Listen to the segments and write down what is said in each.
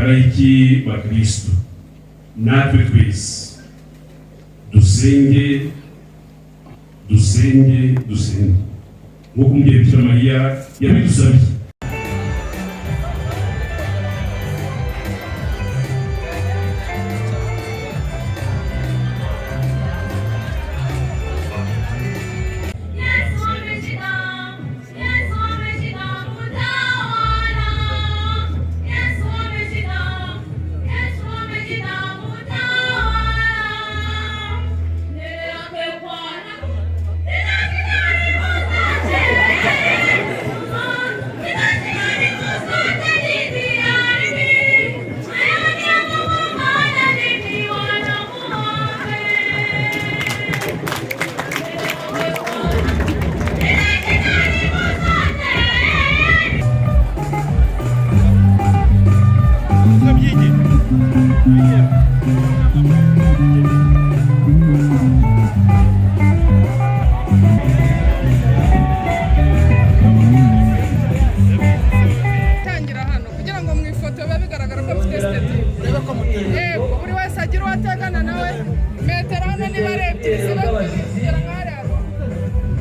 abamarayiki ba Kristo, natwe twese dusenge nk'uko umubyeyi Bikira Mariya yabidusabye.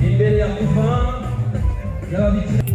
Imbere ya kuva y'ababikira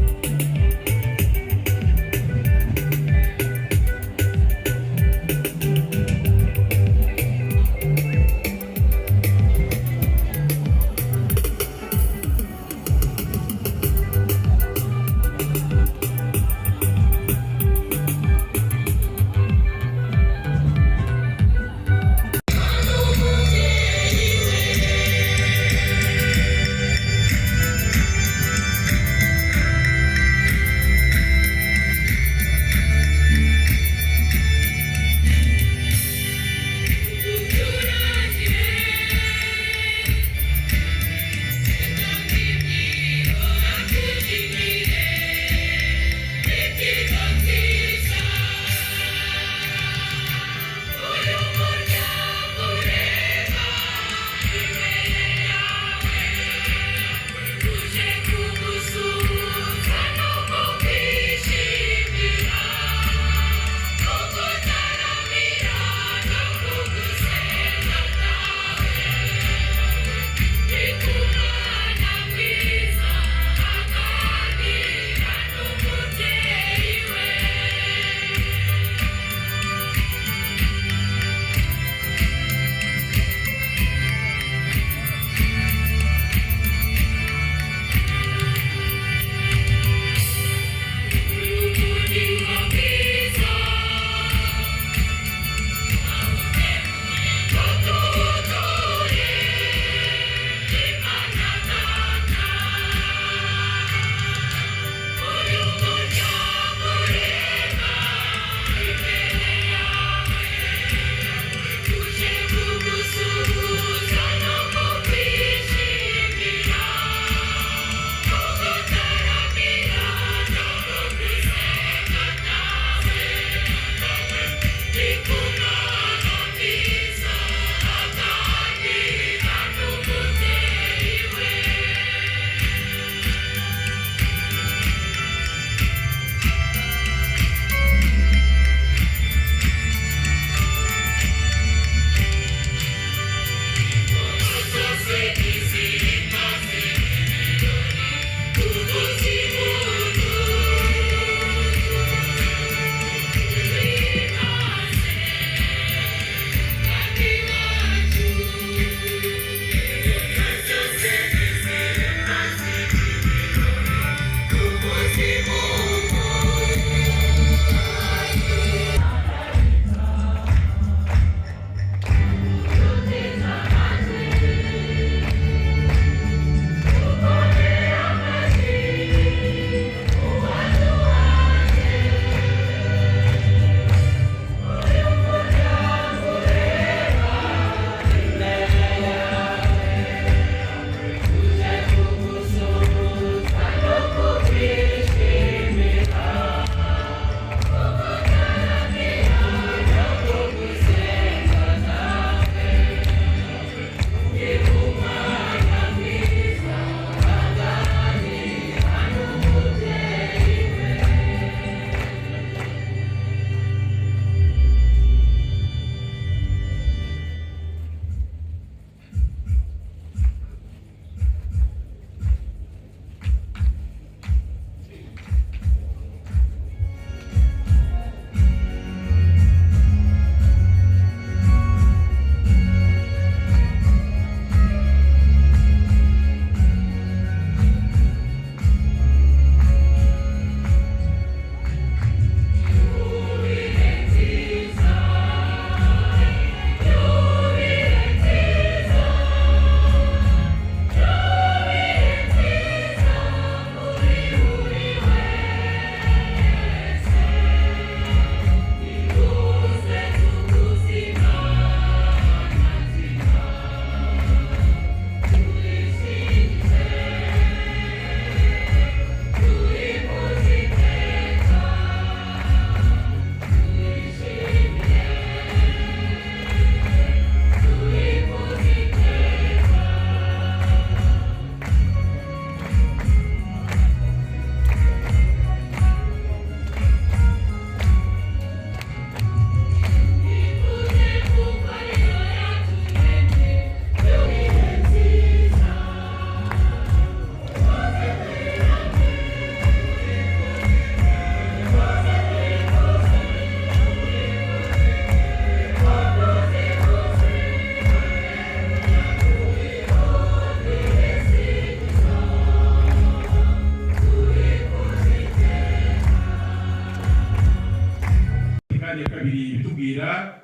kabiri bitubwira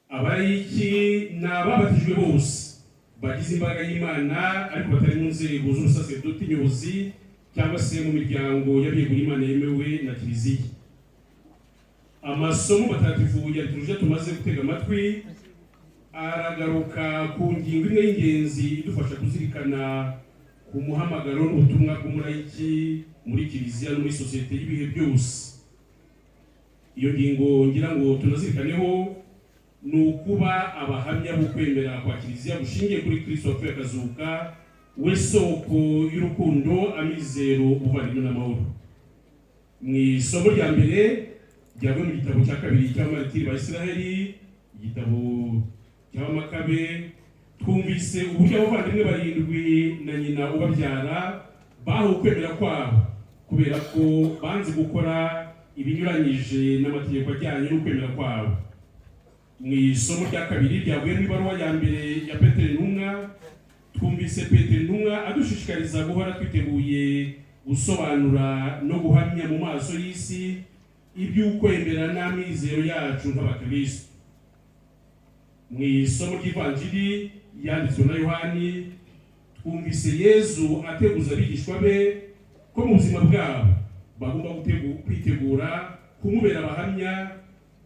abarayiki ni ababatijwe bose bagize imbaraga y'Imana ariko batari mu nzego z'ubusaserdoti nyobozi cyangwa se mu miryango y'abiyeguriye Imana yemewe na Kiliziya. Amasomo matagatifu ya liturujia tumaze gutega amatwi aragaruka ku ngingo imwe y'ingenzi idufasha kuzirikana ku muhamagaro n'ubutumwa bw'umurayiki muri Kiliziya no muri sosiyete y'ibihe byose. Iyo ngingo ngira ngo tunazirikaneho ni ukuba abahamya bo kwemera kwa Kiliziya bushingiye kuri Kristo wapfuye akazuka, we soko y'urukundo, amizero, ubuvandimwe n'amahoro. Mu isomo rya mbere ryavuye mu gitabo cya kabiri cy'abamartiri ba Isiraheli, igitabo cy'Abamakabe, twumvise uburyo abavandimwe barindwi na nyina ubabyara bahawe kwemera kwabo kubera ko banze gukora ibinyuranyije n'amategeko ajyanye no kwemera kwabo. Mu isomo rya kabiri ryavuye mu ibaruwa ya mbere ya Petero intumwa, twumvise Petero intumwa adushishikariza guhora twiteguye gusobanura no guhamya mu maso y'isi iby'ukwemera n'amizero yacu nk'abakristo. Mu isomo ry'ivanjiri yanditswe na Yohani, twumvise Yezu ateguza abigishwa be ko mu buzima bwabo bagomba kwitegura kumubera abahamya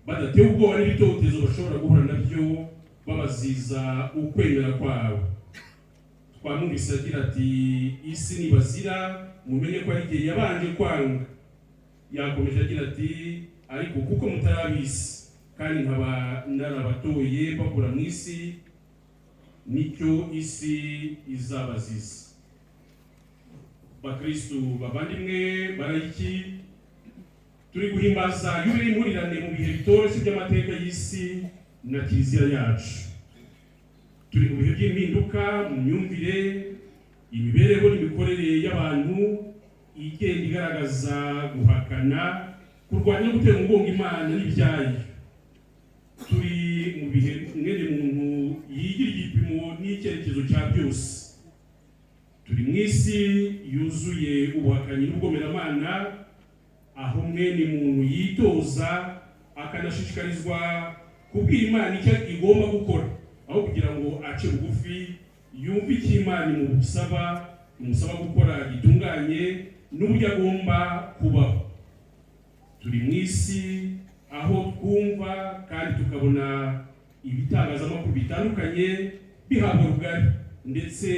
badatewe ubwoba n'ibitotezo bashobora guhura nabyo babaziza ukwemera kwabo. Twamwumvise agira ati isi nibazira mumenye ko ari igihe yabanje kwanga. Yakomeje agira ati ariko kuko mutarabisi kandi nkaba narabatoye bakura mu isi, nicyo isi izabaziza. Bakristo bavandimwe barayiki, turi guhimbaza yubile impurirane mu bihe bitoroshye by'amateka y'isi na Kiliziya yacu. Turi mu bihe by'impinduka mu myumvire, imibereho n'imikorere y'abantu igenda igaragaza guhakana, kurwanya no gutera umugongo Imana n'ibyayo. Turi mu bihe mwene muntu yigira igipimo n'icyerekezo cya byose. Turi mu isi yuzuye ubuhakanyi n'ubwomeramana, aho mwene muntu yitoza akanashishikarizwa kubwira Imana icyo igomba gukora, aho kugira ngo ace bugufi yumve icyo Imana imusaba gukora gitunganye n'uburyo agomba kubaho. Turi mu isi aho twumva kandi tukabona ibitangazamakuru bitandukanye bihabwa rugari ndetse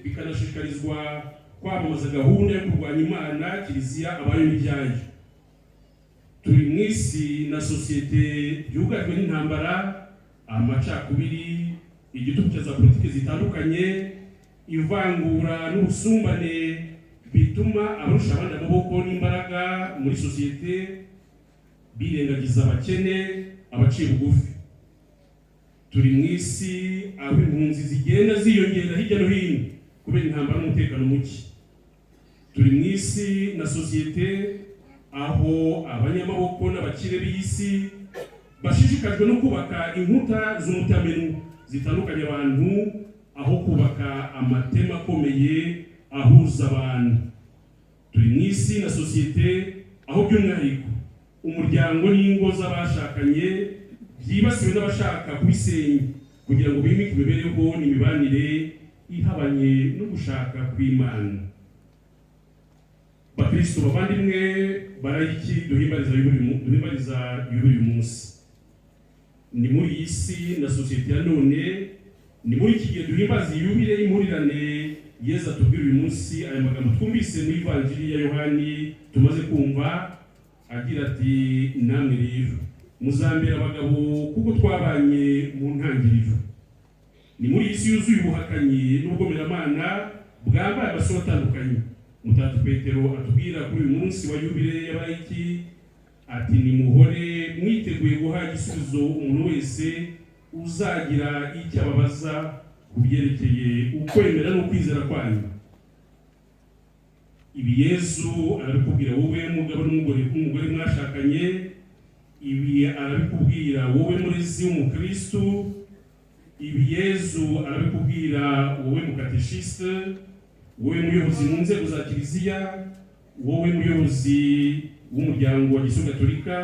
bikanashishikarizwa kwamamaza gahunda yo kurwanya Imana, Kiliziya, abayo n'ibyayo. Turi mu isi na sosiyete yugarijwe n'intambara, amacakubiri, igitugu za politiki zitandukanye, ivangura n'ubusumbane bituma abarusha abandi amaboko n'imbaraga muri sosiyete birengagiza abakene, abaciye bugufi. Turi mu isi aho impunzi zigenda ziyongera hirya no hino kubera intambara n'umutekano muke. Turi mu isi na sosiyete aho abanyamaboko n'abakire b'isi bashishikajwe no kubaka inkuta z'umutamenu zitandukanye abantu aho kubaka amatema akomeye ahuza abantu. Turi mu isi na sosiyete aho by'umwihariko umuryango n'ingo z'abashakanye byibasiwe n'abashaka kubisenya kugira ngo bimike imibereho n'imibanire ihabanye no gushaka kw'Imana. Bakristo bavandimwe barayiki, duhimbariza y'uyu munsi. Ni muri iyi si na sosiyete ya none, ni muri iki gihe duhimbaza yubile y'impurirane Yezu atubwira uyu munsi aya magambo twumvise mu ivanjiri ya Yohani tumaze kumva, agira ati namwe rero muzambera abagabo kuko twabanye mu ntangiriro. Ni muri iyi si yuzuye ubuhakanyi n'ubwomeramana bwambaye amasura atandukanye, Mutagatifu Petero atubwira kuri uyu munsi wa yubile y'abarayiki ati nimuhore mwiteguye guha igisubizo umuntu wese uzagira icyo ababaza ku byerekeye ukwemera no kwizera kwanyu. Ibi Yezu arabikubwira wowe mugabo n'umugore mwashakanye, ibi arabikubwira wowe murezi w'umukristo, ibi Yezu arabikubwira wowe mukateshiste, wowe muyobozi mu nzego za Kiliziya, wowe muyobozi w'umuryango wa Gisiyo Gatolika,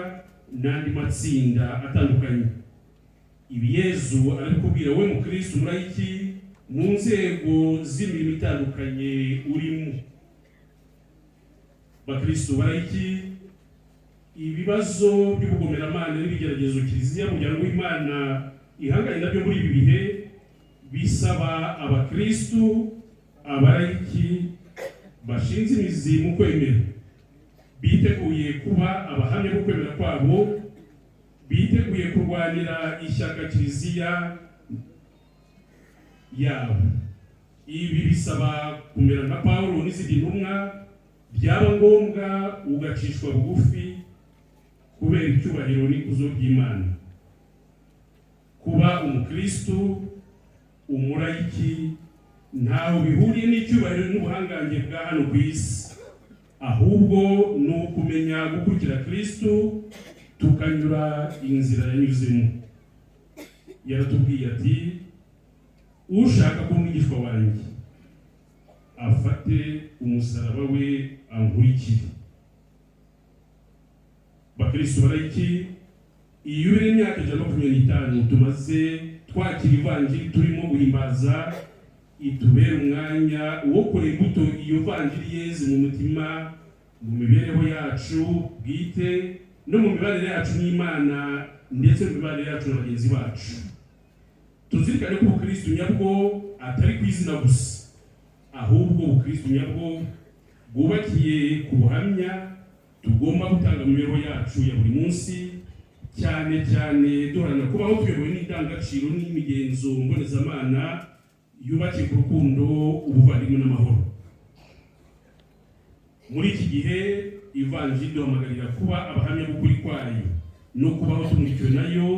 n'andi matsinda atandukanye. Ibi Yezu arabikubwira we mukristo murayiki mu nzego z'imirimo itandukanye urimo. Bakristo barayiki, ibibazo by'ubugomeramana n'ibigeragezo Kiliziya umuryango w'Imana ihanganye nabyo muri ibi bihe bisaba abakristo abarayiki bashinze imizi mu kwemera, biteguye kuba abahamya bo kwemera kwabo, biteguye kurwanira ishyaka Kiliziya yabo. Ibi bisaba kumera nka Pawulo n'izindi ntumwa, byaba ngombwa ugacishwa bugufi kubera icyubahiro n'ikuzo by'Imana. Kuba umukristo umurayiki ntaho bihuriye n'icyubahiro n'ubuhangange bwa hano ku isi, ahubwo ni ukumenya gukurikira Kristo tukanyura inzira yanyuzemo. Yaratubwiye ati ushaka kuba umwigishwa wanjye afate umusaraba we ankurikire. Bakristo barayiki, iyo uri imyaka 125 tumaze twakira ivanjiri turimo guhimbaza, itubera umwanya wo kureba imbuto iyo vanjiri yeze mu mutima, mu mibereho yacu bwite no mu mibanire yacu n'Imana ndetse mu mibanire yacu na bagenzi bacu. Tuzirikane ko ubukristo nyabwo atari ku izina gusa, ahubwo ubukristo nyabwo bwubakiye ku buhamya tugomba gutanga mu mibereho yacu ya buri munsi, cyane cyane duharanira kubaho tuyobowe n'indangagaciro n'imigenzo mbonezamana yubakiye ku rukundo, ubuvandimwe n'amahoro. Muri iki gihe ivanjiri duhamagarira kuba abahamya b'ukuri kwayo no kubaho tumurikiwe nayo.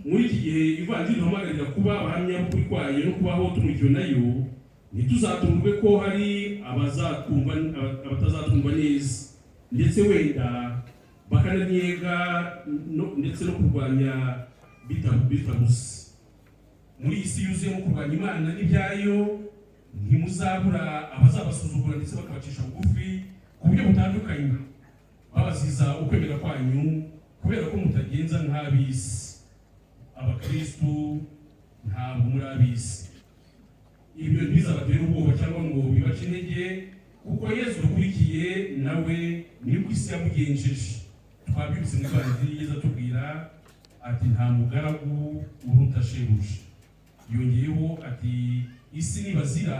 Muri iki gihe ivanjiri duhamagarira kuba abahamya b'ukuri kwayo no kubaho tumurikiwe nayo, ntituzatungwe ko hari abatazatumva neza ndetse wenda bakananiega ndetse no kurwanya bitabuze. Muri iyi si yuzuyemo kurwanya Imana n'ibyayo, ntimuzabura abazabasuzugura ndetse bakabacisha bugufi ku buryo butandukanye, babaziza ukwemera kwanyu kubera ko mutagenza nk'ab'isi. Abakristo ntabwo muri ab'isi. Ibyo ntibizabatera ubwoba cyangwa ngo bibace intege, kuko Yesu dukurikiye nawe niko isi yamugenjeje. Twabyutse mu Ivanjiri yeza tubwira ati nta mugaragu uruta shebuja. Yongeyeho ati isi nibazira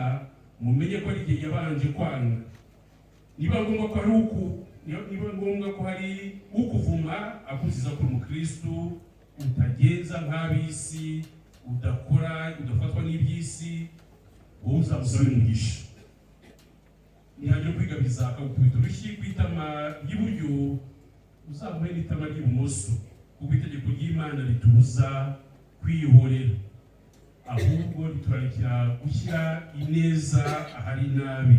mumenye ko ari igihe yabanje kwanga. Niba ngombwa ko hari ukuvuma akuziza ko umukristo utagenza nk'ab'isi, udafatwa n'iby'isi, wowe uzamusabe umugisha. Nihajya kwigabiza akagukubita urushyi ku itama ry'iburyo, uzamuhe n'itama ry'ibumoso, kuko itegeko ry'Imana ritubuza kwihorera, ahubwo riturarikira gushyira ineza ahari nabi,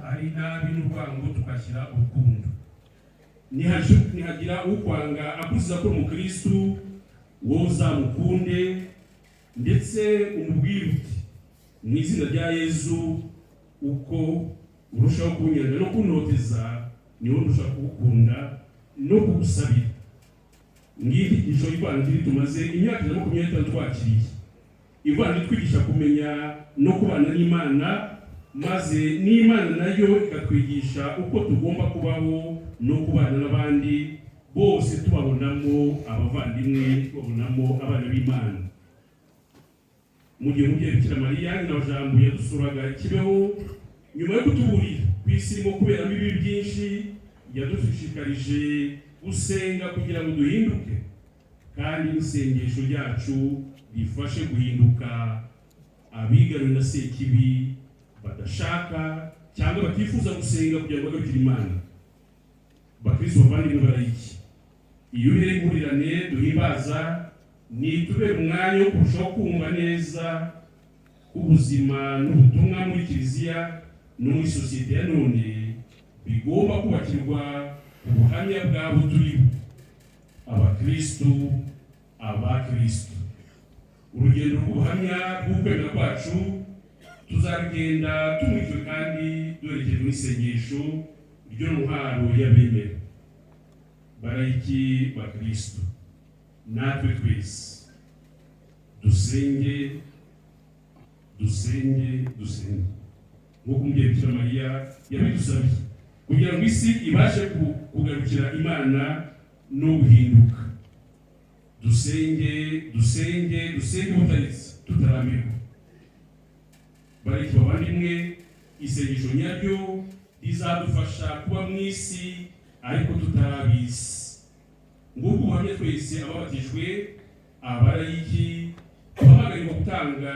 ahari nabi n'urwango tukashyira urukundo. Nihagira ukwanga akuziza ko umukristo, wowe uzamukunde ndetse umubwire uti mu izina rya Yezu, uko urushaho kunyanga no kunoteza niwo urushaho kugukunda no kugusabira. Ngiri ijoro ivanjiri tumaze imyaka 25 twakiriye. Ivanjiri twigisha kumenya no kubana n'Imana, maze n'Imana nayo ikatwigisha uko tugomba kubaho no kubana n'abandi bose, tubabonamo abavandimwe, tubabonamo abana b'Imana. Mu gihe umubyeyi Bikira Mariya na Jambo yadusuraga Kibeho, nyuma yo kutuburira ku isi irimo kuberamo ibibi byinshi, yadushishikarije gusenga kugira ngo duhinduke, kandi n'isengesho ryacu rifashe guhinduka abigaruriwe na sekibi badashaka cyangwa batifuza gusenga kugira ngo bagarukire Imana. Bakristo bavandimwe barayiki, iyo uri impurirane duhimbaza nitubere umwanya wo kurushaho kumva neza ubuzima n'ubutumwa muri Kiliziya no muri sosiyete ya none bigomba kubakirwa ubuhamya bwabo turiho, abakristo, abakristo. Urugendo rw'ubuhamya bw'ukwemera kwacu tuzagenda tumurikwe kandi duherekejwe n'isengesho ryo ntwaro y'abemera barayiki ba Kristo. Natwe twese dusenge nk'uko umubyeyi Bikira Mariya yabidusabye kugira ngo isi ibashe kugarukira Imana no guhinduka. Dusenge butaretse tutarambirwa. Barayiki bavandimwe, isengesho nyaryo rizadufasha kuba mu isi ariko tutarabizi. Nguko ubuhamya twese ababatijwe abarayiki bahamagarirwa gutanga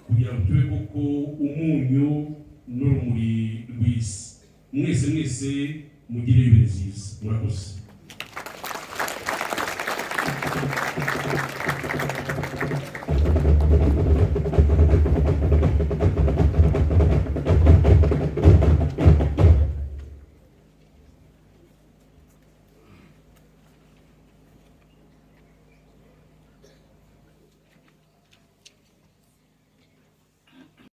kugira ngo tube koko umunyu n'urumuri rw'isi. Mwese mugire ibihe byiza. Murakoze.